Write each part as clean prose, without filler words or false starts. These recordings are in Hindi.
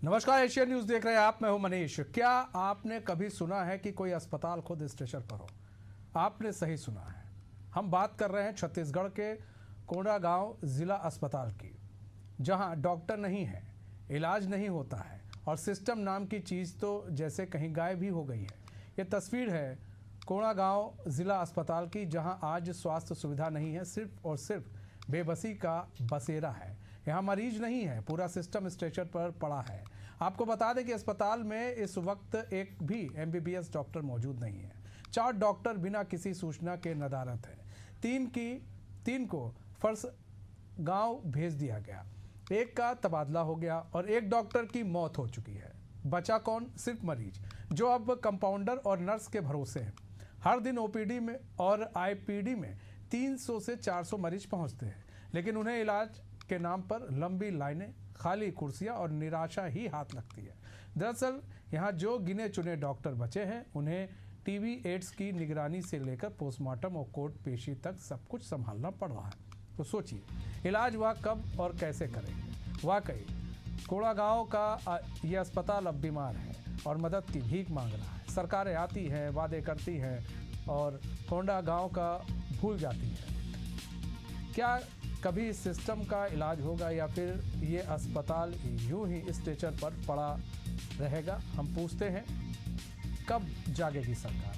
नमस्कार, एशियन न्यूज देख रहे हैं आप। मैं हूं मनीष। क्या आपने कभी सुना है कि कोई अस्पताल खुद स्ट्रेचर पर हो? आपने सही सुना है। हम बात कर रहे हैं छत्तीसगढ़ के कोंडागांव जिला अस्पताल की, जहां डॉक्टर नहीं है, इलाज नहीं होता है और सिस्टम नाम की चीज़ तो जैसे कहीं गायब ही हो गई है। ये तस्वीर है कोंडागांव जिला अस्पताल की, जहां आज स्वास्थ्य सुविधा नहीं है, सिर्फ और सिर्फ बेबसी का बसेरा है। यहाँ मरीज नहीं है, पूरा सिस्टम स्ट्रेचर पर पड़ा है। आपको बता दें कि अस्पताल में इस वक्त एक भी एमबीबीएस डॉक्टर मौजूद नहीं है। 4 डॉक्टर बिना किसी सूचना के नदारत हैं। 3 को फर्स गांव भेज दिया गया, 1 का तबादला हो गया और 1 डॉक्टर की मौत हो चुकी है। बचा कौन? सिर्फ मरीज, जो अब कंपाउंडर और नर्स के भरोसे हैं। हर दिन ओपीडी में और आईपीडी में 300 से 400 मरीज पहुंचते हैं, लेकिन उन्हें इलाज के नाम पर लंबी लाइनें, खाली कुर्सियां और निराशा ही हाथ लगती है। दरअसल यहाँ जो गिने चुने डॉक्टर बचे हैं, उन्हें टीबी एड्स की निगरानी से लेकर पोस्टमार्टम और कोर्ट पेशी तक सब कुछ संभालना पड़ रहा है। तो सोचिए, इलाज वह कब और कैसे करेंगे? वाकई कोंडागांव का ये अस्पताल अब बीमार है और मदद की भीख मांग रहा है। सरकारें आती हैं, वादे करती हैं और कोंडागांव का भूल जाती है। क्या कभी इस सिस्टम का इलाज होगा या फिर ये अस्पताल यूं ही स्ट्रेचर पर पड़ा रहेगा? हम पूछते हैं, कब जागेगी सरकार?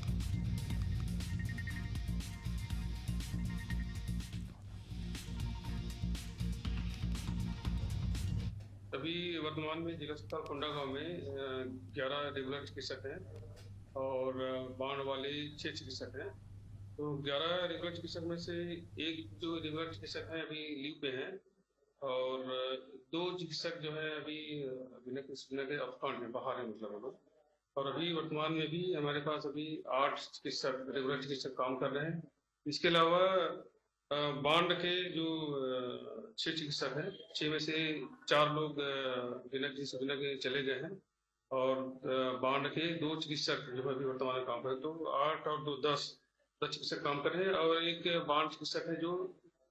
अभी वर्तमान में जिला अस्पताल कोंडागांव में 11 रेगुलर चिकित्सक हैं और बांड वाले 6 चिकित्सक हैं। तो 11 रेगुलर चिकित्सक में से एक जो रेगुलर चिकित्सक हैं अभी लीव पे हैं और 2 चिकित्सक जो है अभी बिना के अवकाश में बाहर है, मतलब वो लोग। और अभी वर्तमान में भी हमारे पास अभी 8 चिकित्सक रेगुलर चिकित्सक काम कर रहे हैं। इसके अलावा बांड के जो 6 चिकित्सक हैं, 6 में से 4 लोग बिना के चले गए हैं और बांड के 2 चिकित्सक जो अभी वर्तमान में काम कर रहे हैं। तो 8 और 2 10 चिकित्सक काम कर रहे हैं और एक बांड चिकित्सक है जो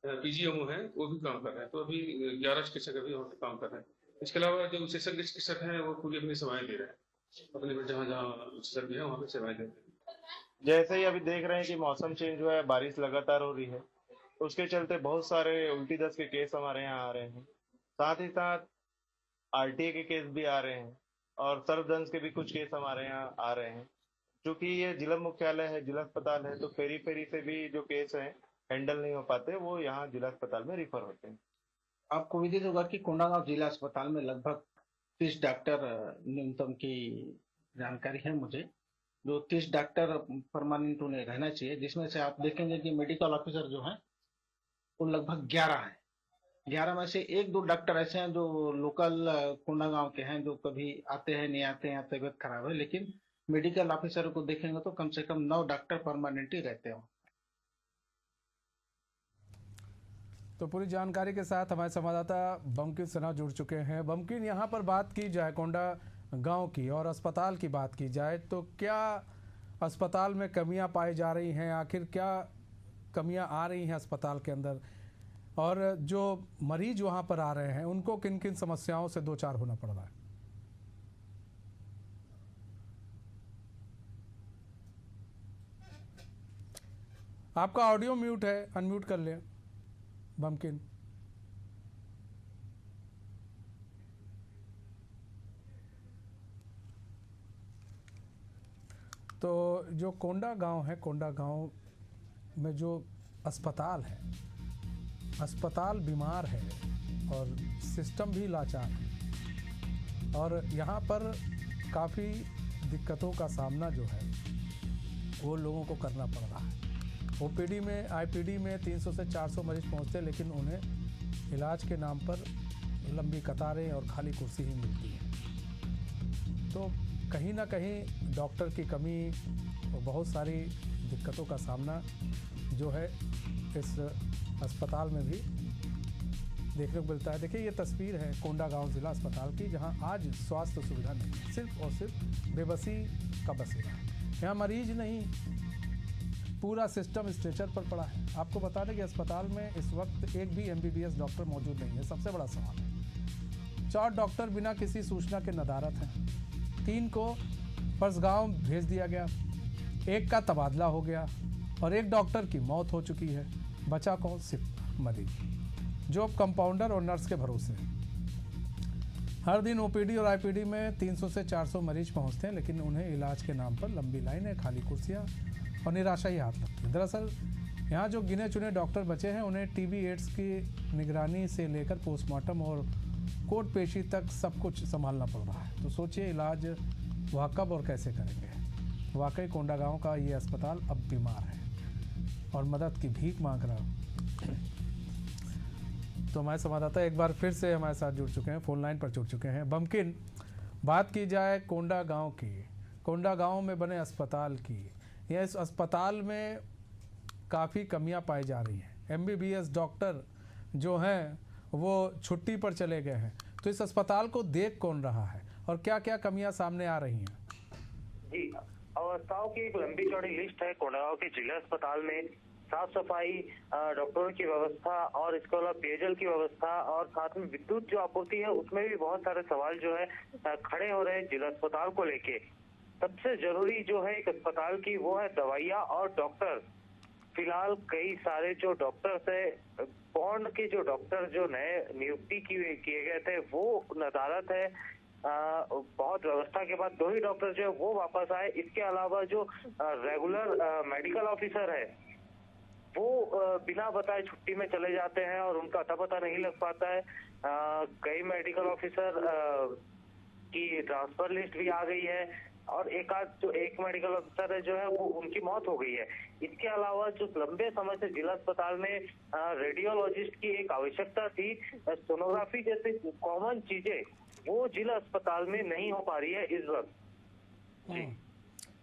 पीजीएमओ है, वो भी काम कर रहे हैं। तो अभी 11 चिकित्सक अभी वहाँ पे काम कर रहे हैं। इसके अलावा जो विशेषज्ञ चिकित्सक हैं वो पूरी अपनी सेवाएं दे रहे हैं, अपने जहाँ जहाँ विशेषज्ञ है वहाँ पे सेवाएं दे रहे हैं। जैसे ही अभी देख रहे हैं कि मौसम चेंज हुआ है, बारिश लगातार हो रही है, तो उसके चलते बहुत सारे उल्टी दस्त के केस हमारे यहाँ आ रहे हैं। साथ ही साथ आरटीए के केस भी आ रहे हैं और सर्वदंश के भी कुछ केस हमारे यहाँ आ रहे हैं। क्योंकि ये जिला मुख्यालय है, जिला अस्पताल है, तो फेरी से भी जो केस हैं हैंडल नहीं हो पाते, वो यहाँ जिला अस्पताल में रिफर होते हैं। आपको विदित होगा कि कोंडागांव जिला अस्पताल में लगभग 30 डॉक्टर न्यूनतम की जानकारी है मुझे, जो 30 डॉक्टर परमानेंट उन्हें रहना चाहिए, जिसमें से आप देखेंगे कि मेडिकल ऑफिसर जो है वो लगभग 11 हैं। 11 में से 1-2 डॉक्टर ऐसे हैं जो लोकल कोंडागांव के हैं, जो कभी आते हैं नहीं आते हैं, तबियत खराब है, लेकिन मेडिकल ऑफिसर को देखेंगे तो कम से कम 9 डॉक्टर परमानेंट ही रहते हैं। तो पूरी जानकारी के साथ हमारे संवाददाता बमकिन सिन्हा जुड़ चुके हैं। बमकिन, यहाँ पर बात की जाए कोंडागांव की और अस्पताल की बात की जाए, तो क्या अस्पताल में कमियां पाई जा रही हैं? आखिर क्या कमियां आ रही हैं अस्पताल के अंदर? और जो मरीज वहाँ पर आ रहे हैं, उनको किन किन समस्याओं से दो चार होना पड़ रहा है? आपका ऑडियो म्यूट है, अनम्यूट कर लें बमकिन। तो जो कोंडागांव है, कोंडागांव में जो अस्पताल है, अस्पताल बीमार है और सिस्टम भी लाचार है और यहाँ पर काफ़ी दिक्कतों का सामना जो है वो लोगों को करना पड़ रहा है। ओपीडी में, आईपीडी में 300 से 400 मरीज पहुँचते, लेकिन उन्हें इलाज के नाम पर लंबी कतारें और खाली कुर्सी ही मिलती है। तो कहीं ना कहीं डॉक्टर की कमी और बहुत सारी दिक्कतों का सामना जो है इस अस्पताल में भी देखने को मिलता है। देखिए, ये तस्वीर है कोंडागांव जिला अस्पताल की, जहां आज स्वास्थ्य सुविधा नहीं है, सिर्फ और सिर्फ बेबसी का बसेरा है। यहाँ मरीज नहीं, पूरा सिस्टम स्ट्रेचर पर पड़ा है। आपको बता दें कि अस्पताल में इस वक्त एक भी एमबीबीएस डॉक्टर मौजूद नहीं है। सबसे बड़ा सवाल है, 4 डॉक्टर बिना किसी सूचना के नदारद हैं। 3 को फरसगांव भेज दिया गया, 1 का तबादला हो गया और 1 डॉक्टर की मौत हो चुकी है। बचा कौन? सिर्फ मरीज, जो अब कंपाउंडर और नर्स के भरोसे है। हर दिन ओपीडी और आईपीडी में 300 से 400 मरीज पहुंचते हैं, लेकिन उन्हें इलाज के नाम पर लंबी लाइनें, खाली कुर्सियां और निराशा ही हाथ लगती है। दरअसल यहाँ जो गिने चुने डॉक्टर बचे हैं, उन्हें टीबी एड्स की निगरानी से लेकर पोस्टमार्टम और कोर्ट पेशी तक सब कुछ संभालना पड़ रहा है। तो सोचिए इलाज वह कब और कैसे करेंगे। वाकई कोंडागांव का ये अस्पताल अब बीमार है और मदद की भीख मांग रहा। तो हमारे संवाददाता एक बार फिर से हमारे साथ जुड़ चुके हैं, फोन लाइन पर जुड़ चुके हैं। बम्किन, बात की जाए कोंडागांव की, कोंडागांव में बने अस्पताल की, यह इस अस्पताल में काफ़ी कमियां पाई जा रही हैं। एमबीबीएस डॉक्टर जो हैं वो छुट्टी पर चले गए हैं। तो इस अस्पताल को देख कौन रहा है और क्या क्या कमियां सामने आ रही हैं? जी, अवस्थाओं की एक लंबी चौड़ी लिस्ट है। कोंडागांव के जिला अस्पताल में साफ सफाई, डॉक्टरों की व्यवस्था और इसके अलावा पेयजल की व्यवस्था और साथ में विद्युत जो आपूर्ति है उसमें भी बहुत सारे सवाल जो है खड़े हो रहे हैं जिला अस्पताल को लेके। सबसे जरूरी जो है एक अस्पताल की वो है दवाइयाँ और डॉक्टर। फिलहाल कई सारे जो डॉक्टर्स है, बॉन्ड के जो डॉक्टर जो नए नियुक्ति किए गए थे वो नदारद है। बहुत व्यवस्था के बाद 2 ही डॉक्टर जो है वो वापस आए। इसके अलावा जो रेगुलर मेडिकल ऑफिसर है वो बिना बताए छुट्टी में चले जाते हैं और उनका अता पता नहीं लग पाता है। कई मेडिकल ऑफिसर की ट्रांसफर लिस्ट भी आ गई है और एक मेडिकल ऑफिसर है जो है वो उनकी मौत हो गई है। इसके अलावा जो लंबे समय से जिला अस्पताल में रेडियोलॉजिस्ट की एक आवश्यकता थी, सोनोग्राफी जैसी कॉमन चीजें वो जिला अस्पताल में नहीं हो पा रही है इस वक्त। जी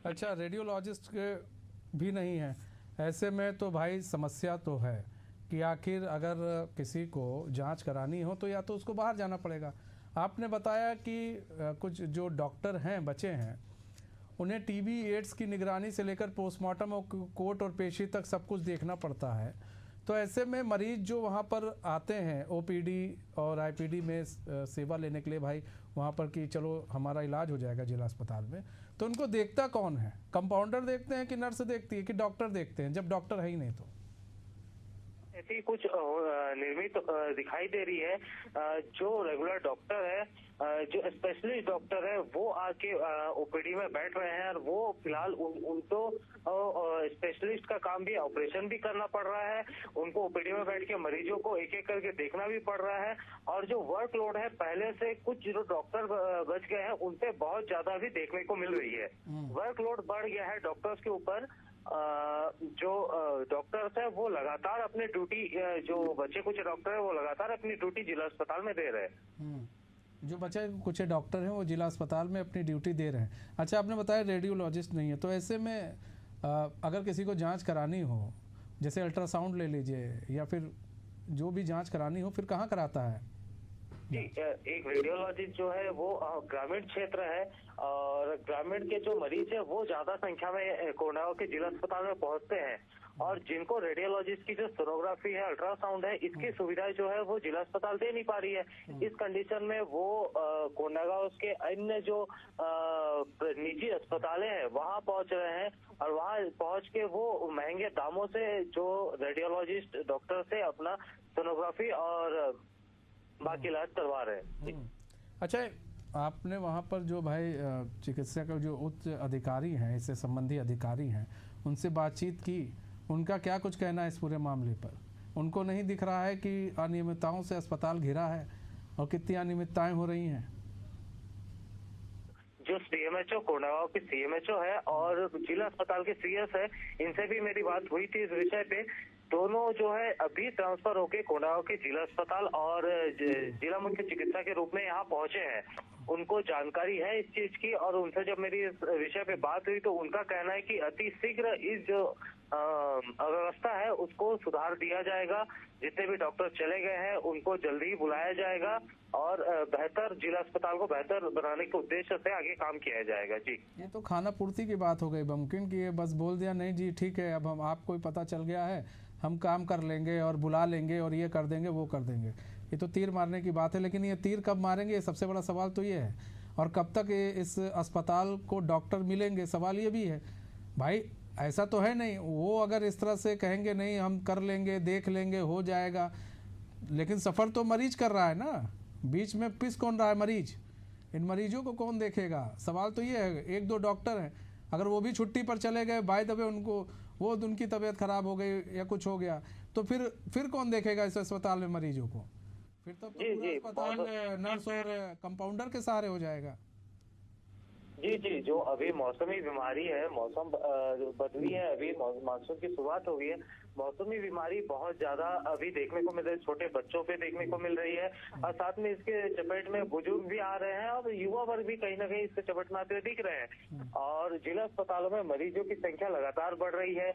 अच्छा, रेडियोलॉजिस्ट भी नहीं है, ऐसे में तो भाई समस्या तो है कि आखिर अगर किसी को जांच करानी हो तो या तो उसको बाहर जाना पड़ेगा। आपने बताया कि कुछ जो डॉक्टर हैं बचे हैं उन्हें टीबी एड्स की निगरानी से लेकर पोस्टमार्टम और कोर्ट और पेशी तक सब कुछ देखना पड़ता है। तो ऐसे में मरीज जो वहाँ पर आते हैं ओपीडी और आईपीडी में सेवा लेने के लिए, भाई वहाँ पर कि चलो हमारा इलाज हो जाएगा जिला अस्पताल में, तो उनको देखता कौन है? कंपाउंडर देखते हैं कि नर्स देखती है कि डॉक्टर देखते हैं, जब डॉक्टर है ही नहीं तो? ऐसी कुछ निर्मित दिखाई दे रही है। जो रेगुलर डॉक्टर है, जो स्पेशलिस्ट डॉक्टर है वो आके ओपीडी में बैठ रहे हैं और वो फिलहाल उनको स्पेशलिस्ट का काम भी, ऑपरेशन भी करना पड़ रहा है। उनको ओपीडी में बैठ के मरीजों को एक एक करके देखना भी पड़ रहा है और जो वर्कलोड है पहले से कुछ जो डॉक्टर बच गए हैं उन पे बहुत ज्यादा भी देखने को मिल रही है। वर्कलोड बढ़ गया है डॉक्टर्स के ऊपर। जो डॉक्टर्स है वो लगातार अपनी ड्यूटी, जो बचे कुछ डॉक्टर है वो लगातार अपनी ड्यूटी जिला अस्पताल में दे रहे हैं। जो बचे कुछ डॉक्टर हैं वो जिला अस्पताल में अपनी ड्यूटी दे रहे हैं। अच्छा, आपने बताया रेडियोलॉजिस्ट नहीं है, तो ऐसे में अगर किसी को जांच करानी हो, जैसे अल्ट्रासाउंड ले लीजिए या फिर जो भी जांच करानी हो, फिर कहाँ कराता है? एक रेडियोलॉजिस्ट जो है वो ग्रामीण क्षेत्र है और ग्रामीण के जो मरीज है वो ज्यादा संख्या में कोंडागांव के जिला अस्पताल में पहुंचते हैं और जिनको रेडियोलॉजिस्ट की जो सोनोग्राफी है, अल्ट्रासाउंड है, इसकी सुविधाएं जो है वो जिला अस्पताल दे नहीं पा रही है। इस कंडीशन में वो कोंडागांव के अन्य जो निजी अस्पताल हैं वहां पहुंच रहे हैं और वहां पहुंच के वो महंगे दामों से जो रेडियोलॉजिस्ट डॉक्टर से अपना सोनोग्राफी और बाकी इलाज करवा रहे हैं। अच्छा, आपने वहाँ पर जो भाई चिकित्सा का जो उच्च अधिकारी हैं, इससे संबंधी अधिकारी हैं, उनसे बातचीत की, उनका क्या कुछ कहना है इस पूरे मामले पर? उनको नहीं दिख रहा है कि अनियमितताओं से अस्पताल घिरा है और कितनी अनियमितताएं हो रही हैं? जो सीएमएचओ, कोंडागांव की सीएमएचओ है और जिला अस्पताल के सीएस है, इनसे भी मेरी बात हुई थी इस विषय पे। दोनों जो है अभी ट्रांसफर होके कोंडागांव के जिला अस्पताल और जिला मुख्य चिकित्सा के रूप में यहाँ पहुंचे हैं उनको जानकारी है इस चीज की, और उनसे जब मेरी इस विषय पे बात हुई तो उनका कहना है कि अति शीघ्र इस जो अव्यवस्था है उसको सुधार दिया जाएगा। जितने भी डॉक्टर चले गए हैं उनको जल्दी ही बुलाया जाएगा और बेहतर जिला अस्पताल को बेहतर बनाने के उद्देश्य से आगे काम किया जाएगा। जी, ये तो खाना पूर्ति की बात हो गई मुमकिन कि ये बस बोल दिया नहीं जी ठीक है अब हम आपको ही पता चल गया है हम काम कर लेंगे और बुला लेंगे और ये कर देंगे वो कर देंगे, ये तो तीर मारने की बात है। लेकिन ये तीर कब मारेंगे, ये सबसे बड़ा सवाल तो ये है, और कब तक इस अस्पताल को डॉक्टर मिलेंगे, सवाल ये भी है। भाई ऐसा तो है नहीं, वो अगर इस तरह से कहेंगे नहीं हम कर लेंगे देख लेंगे हो जाएगा, लेकिन सफ़र तो मरीज कर रहा है ना, बीच में पिस कौन रहा है, मरीज। इन मरीजों को कौन देखेगा, सवाल तो ये है। एक दो डॉक्टर हैं, अगर वो भी छुट्टी पर चले गए बाय द वे उनको वो उनकी तबीयत खराब हो गई या कुछ हो गया तो फिर कौन देखेगा इस अस्पताल में मरीजों को, फिर तो पूरा अस्पताल नर्स और कंपाउंडर के सहारे हो जाएगा। जी, जो अभी मौसमी बीमारी है, मौसम बदली है, अभी मानसून की शुरुआत हो गई है, मौसमी बीमारी बहुत ज्यादा अभी देखने को मिल रही है, छोटे बच्चों पे देखने को मिल रही है और साथ में इसके चपेट में बुजुर्ग भी आ रहे हैं और युवा वर्ग भी कहीं ना कहीं इसके चपेट में आते हुए दिख रहे हैं। और जिला अस्पतालों में मरीजों की संख्या लगातार बढ़ रही है,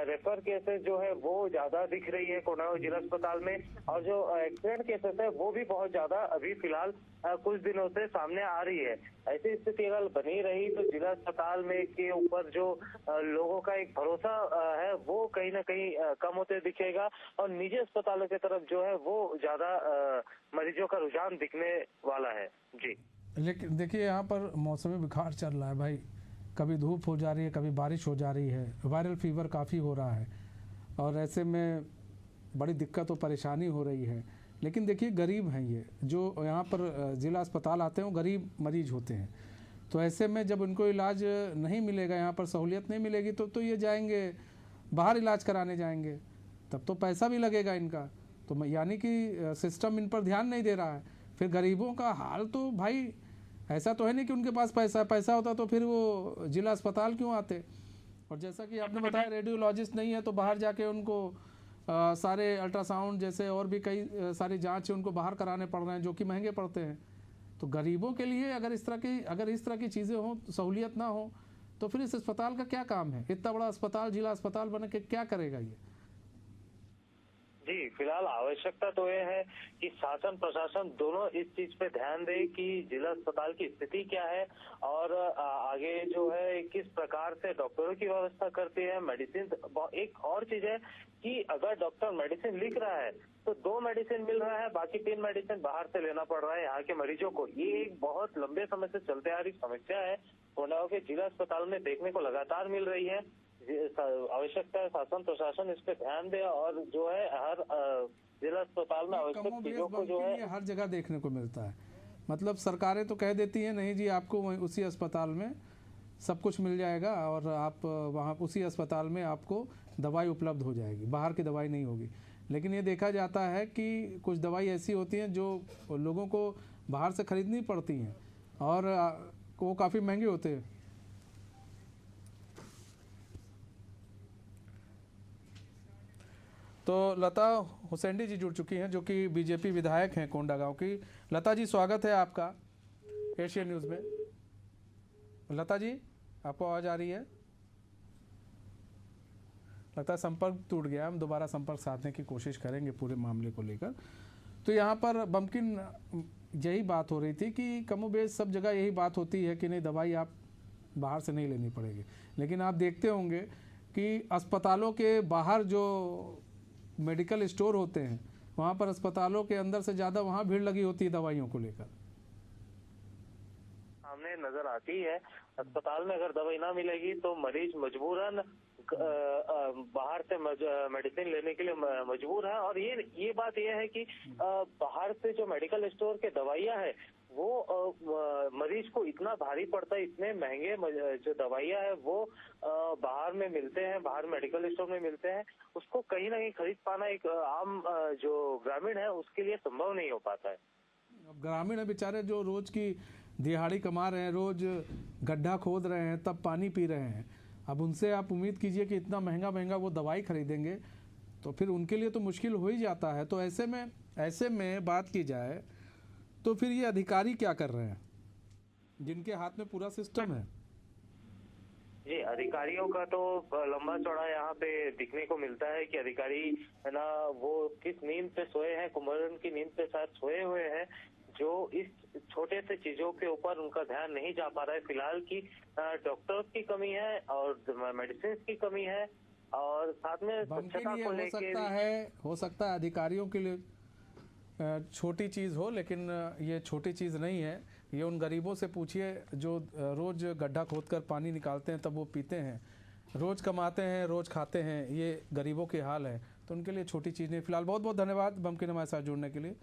रेफर केसेस जो है वो ज्यादा दिख रही है कोंडागांव जिला अस्पताल में, और जो एक्सीडेंट केसेस है वो भी बहुत ज्यादा अभी फिलहाल कुछ दिनों से सामने आ रही है। ऐसी स्थिति अगर बनी रही तो जिला अस्पताल में के ऊपर जो लोगों का एक भरोसा है वो कहीं ना कहीं कम होते दिखेगा और निजी अस्पतालों की तरफ जो है वो ज्यादा मरीजों का रुझान दिखने वाला है। जी, लेकिन देखिए यहाँ पर मौसमी बुखार चल रहा है भाई, कभी धूप हो जा रही है कभी बारिश हो जा रही है, वायरल फीवर काफ़ी हो रहा है और ऐसे में बड़ी दिक्कत और परेशानी हो रही है। लेकिन देखिए गरीब हैं ये जो यहाँ पर ज़िला अस्पताल आते हैं वो गरीब मरीज होते हैं, तो ऐसे में जब उनको इलाज नहीं मिलेगा, यहाँ पर सहूलियत नहीं मिलेगी तो ये जाएंगे बाहर इलाज कराने जाएंगे, तब तो पैसा भी लगेगा इनका, तो यानी कि सिस्टम इन पर ध्यान नहीं दे रहा है। फिर गरीबों का हाल तो भाई ऐसा तो है नहीं कि उनके पास पैसा होता तो फिर वो जिला अस्पताल क्यों आते। और जैसा कि आपने बताया रेडियोलॉजिस्ट नहीं है तो बाहर जाके उनको सारे अल्ट्रासाउंड जैसे और भी कई सारी जांच उनको बाहर कराने पड़ रहे हैं जो कि महंगे पड़ते हैं। तो गरीबों के लिए अगर इस तरह की चीज़ें हों, सहूलियत ना हो तो फिर इस अस्पताल का क्या काम है। इतना बड़ा अस्पताल जिला अस्पताल बन के क्या करेगा ये। जी, फिलहाल आवश्यकता तो ये है कि शासन प्रशासन दोनों इस चीज पे ध्यान दे कि जिला अस्पताल की स्थिति क्या है और आगे जो है किस प्रकार से डॉक्टरों की व्यवस्था करती है। मेडिसिन, एक और चीज है कि अगर डॉक्टर मेडिसिन लिख रहा है तो 2 मेडिसिन मिल रहा है, बाकी 3 मेडिसिन बाहर से लेना पड़ रहा है यहाँ के मरीजों को। ये एक बहुत लंबे समय से चलते आ रही समस्या है, कोंडागांव के जिला अस्पताल में देखने को लगातार मिल रही है। आवश्यकता है शासन प्रशासन इस पे ध्यान दे और जो है हर जिला अस्पताल में आवश्यक चीजों को जो है हर जगह देखने को मिलता है। मतलब सरकारें तो कह देती हैं नहीं जी आपको उसी अस्पताल में सब कुछ मिल जाएगा और आप वहाँ उसी अस्पताल में आपको दवाई उपलब्ध हो जाएगी, बाहर की दवाई नहीं होगी। लेकिन ये देखा जाता है कि कुछ दवाई ऐसी होती हैं जो लोगों को बाहर से खरीदनी पड़ती हैं और वो काफ़ी महंगे होते हैं। तो लता हुसैंडी जी जुड़ चुकी हैं जो कि बीजेपी विधायक हैं कोंडागांव की। लता जी स्वागत है आपका एशियन न्यूज़ में। लता जी आपको आवाज़ आ रही है? लगता है संपर्क टूट गया, हम दोबारा संपर्क साधने की कोशिश करेंगे पूरे मामले को लेकर। तो यहाँ पर बम्किन यही बात हो रही थी कि कमोबेश सब जगह यही बात होती है कि नहीं दवाई आप बाहर से नहीं लेनी पड़ेगी, लेकिन आप देखते होंगे कि अस्पतालों के बाहर जो मेडिकल स्टोर होते हैं वहाँ पर अस्पतालों के अंदर से ज़्यादा वहाँ भीड़ लगी होती है दवाइयों को लेकर। सामने नजर आती है, अस्पताल में अगर दवाई ना मिलेगी तो मरीज मजबूरन बाहर से मेडिसिन लेने के लिए मजबूर है। और ये बात ये है कि बाहर से जो मेडिकल स्टोर के दवाइयाँ है वो मरीज को इतना भारी पड़ता है, इतने महंगे जो दवाइयाँ है वो बाहर में मिलते हैं, बाहर मेडिकल स्टोर में मिलते हैं, उसको कहीं ना कहीं खरीद पाना एक आम जो ग्रामीण है उसके लिए संभव नहीं हो पाता है। अब ग्रामीण है बेचारे जो रोज की दिहाड़ी कमा रहे हैं, रोज गड्ढा खोद रहे हैं तब पानी पी रहे हैं, अब उनसे आप उम्मीद कीजिए कि इतना महंगा वो दवाई खरीदेंगे तो फिर उनके लिए तो मुश्किल हो ही जाता है। तो ऐसे में बात की जाए तो फिर ये अधिकारी क्या कर रहे हैं? जिनके हाथ में पूरा सिस्टम है। जी, अधिकारियों का तो लंबा चौड़ा यहाँ पे दिखने को मिलता है कि अधिकारी है ना, वो किस नींद पे सोए हैं, कुंभकर्ण की नींद पे शायद सोए हुए हैं, जो इस छोटे से चीजों के ऊपर उनका ध्यान नहीं जा पा रहा है फिलहाल की डॉक्टर्स की कमी है और मेडिसिन की कमी है और साथ में बम के स्वच्छता लिए को हो लेके सकता है, अधिकारियों के लिए छोटी चीज़ हो, लेकिन ये छोटी चीज़ नहीं है। ये उन गरीबों से पूछिए जो रोज़ गड्ढा खोदकर पानी निकालते हैं, तब वो पीते हैं, रोज़ कमाते हैं, रोज़ खाते हैं। ये गरीबों के हाल है, तो उनके लिए छोटी चीज़ नहीं। फिलहाल बहुत बहुत धन्यवाद बमकिन हमारे साथ जुड़ने के लिए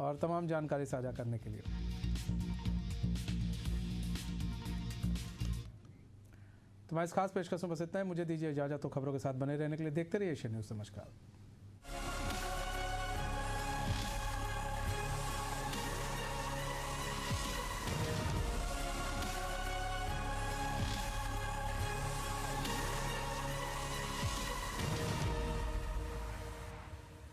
और तमाम जानकारी साझा करने के लिए। तो मैं इस खास पेशकश में बस इतना ही। मुझे दीजिए इजाज़त। तो खबरों के साथ बने रहने के लिए देखते रहिए एशियन न्यूज़। नमस्कार।